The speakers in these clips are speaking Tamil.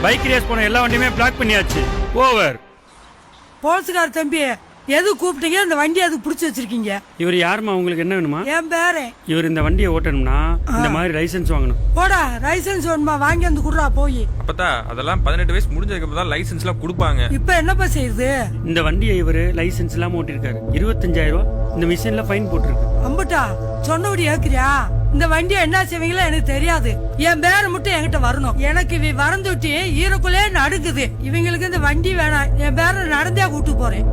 பைக் ரேஸ் போன எல்லா வண்டியுமே பிளாக் பண்ணியாச்சு. ஓவர். போலீஸ்கார தம்பி, எது கூப்பிட்டீங்க? இந்த வண்டி அதுக்கு பிடிச்சி வச்சிருக்கீங்க. இவர் யாருமா? உங்களுக்கு என்ன வேணுமா? என் பேரு. இவர் இந்த வண்டியை ஓட்டணும்னா இந்த மாதிரி லைசென்ஸ் வாங்கணும். போடா, லைசென்ஸ் வேணுமா? வாங்கி வந்து குடுறா போய். அப்பதா அதெல்லாம் 18 வயசு முடிஞ்சதுக்கு அப்புறம் தான் லைசென்ஸ் எல்லாம் கொடுப்பாங்க. இப்ப என்னப்பா செய்யுது? இந்த வண்டியை இவரு லைசென்ஸ் இல்லாம ஓட்டிருக்காரு. 25,000 ரூபாய் இந்த மிஷின்ல ஃபைன் போட்டிருக்கு. அம்பட்டா சொன்னபடி ஏக்குறியா? இந்த வண்டியை என்ன செய்வீங்களோ எனக்கு தெரியாது. என் பேரை மட்டும் என்கிட்ட வரணும். எனக்கு இவ வரந்துட்டி ஈரக்குள்ளே நடுக்குது. இவங்களுக்கு இந்த வண்டி வேணாம். என் பேரை நடந்தே கூட்டு போறேன்.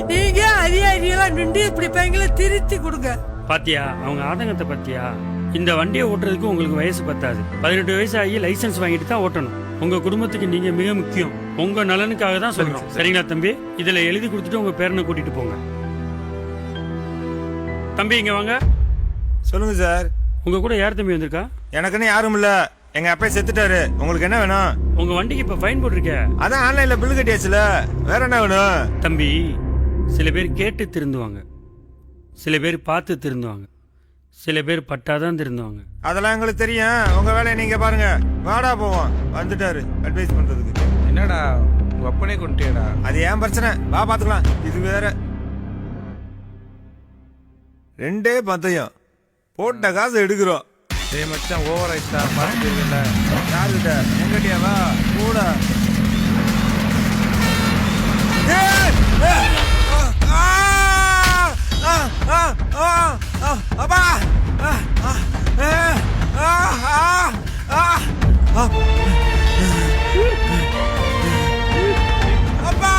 நீங்க அதிகாரிகளா நின்று இப்படி பையங்களை திருத்தி கொடுங்க. பாத்தியா அவங்க ஆதங்கத்தை? பாத்தியா? இந்த வண்டியை ஓட்டுறதுக்கு உங்களுக்கு வயசு பத்தாது. 18 வயசு ஆகி லைசென்ஸ் வாங்கிட்டு தான் ஓட்டணும். உங்க குடும்பத்துக்கு நீங்க மிக முக்கியம். உங்க நலனுக்காக தான் சொல்றோம். சரிங்களா தம்பி? இதுல எழுதி கொடுத்துட்டு உங்க பேரனை கூட்டிட்டு போங்க. தம்பி இங்க வாங்க. சொல்லுங்க சார். உங்க கூட யார் தம்பி வந்திருக்கா? எனக்குன்னு யாரும் இல்ல. எங்க அப்பா செத்துட்டாரு. உங்களுக்கு என்ன வேணும்? உங்க வண்டிக்கு இப்ப ஃபைன் போட்டிருக்க. அதான் ஆன்லைன்ல பில் கட்டியாச்சுல. வேற என்ன வேணும்? தம்பி, சில பேர் கேட்டு திருந்துவாங்க, சில பேர் பார்த்து திருந்துவாங்க, சில பேர் பட்டாதான் திருந்துவாங்க. அதெல்லாம் எங்களுக்கு தெரியும். உங்க வேலையை நீங்க பாருங்க. வாடா போவோம். வந்துட்டாரு அட்வைஸ் பண்றதுக்கு. என்னடா உங்க அப்பனே கொண்டுட்டேடா? அது ஏன் பிரச்சனை? வா பாத்துக்கலாம். இது வேற. 2 பந்தயம் போட்ட காசு எடுக்கிறோம். டேய் மச்சான், ஓவர் ஆயிட்டா. பாத்துட்டீங்கல்ல? யாருக்கிட்ட? எங்கிட்டயா? வா கூட. அப்பா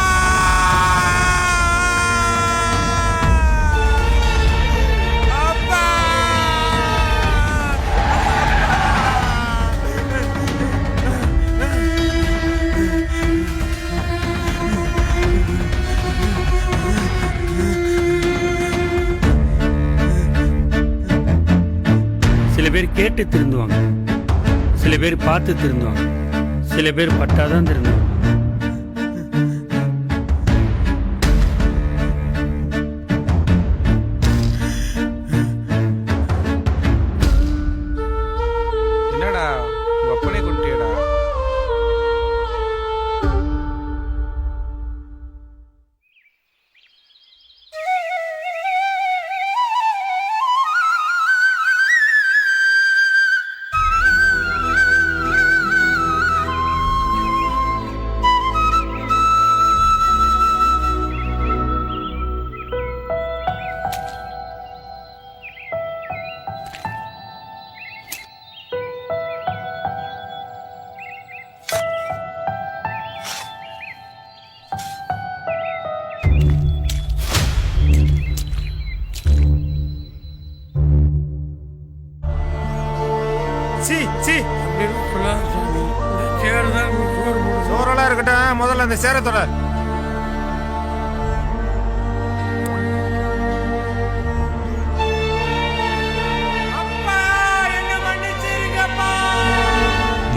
அப்பா சில பேர் கேட்டு திருந்துவாங்க, சில பேர் பார்த்து திருந்துவாங்க, சில பேர் பட்டாதான் திருந்துவாங்க. என்னடா உங்க அப்பனே கொண்டுட்டேடா? சோறெல்லாம் இருக்கட்டும். முதல்ல அந்த சேரத்தோட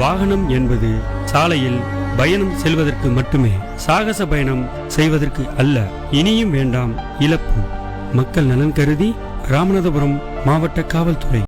வாகனம் என்பது சாலையில் பயணம் செல்வதற்கு மட்டுமே, சாகச பயணம் செய்வதற்கு அல்ல. இனியும் வேண்டாம் இழப்பு. மக்கள் நலன் கருதி ராமநாதபுரம் மாவட்ட காவல்துறை.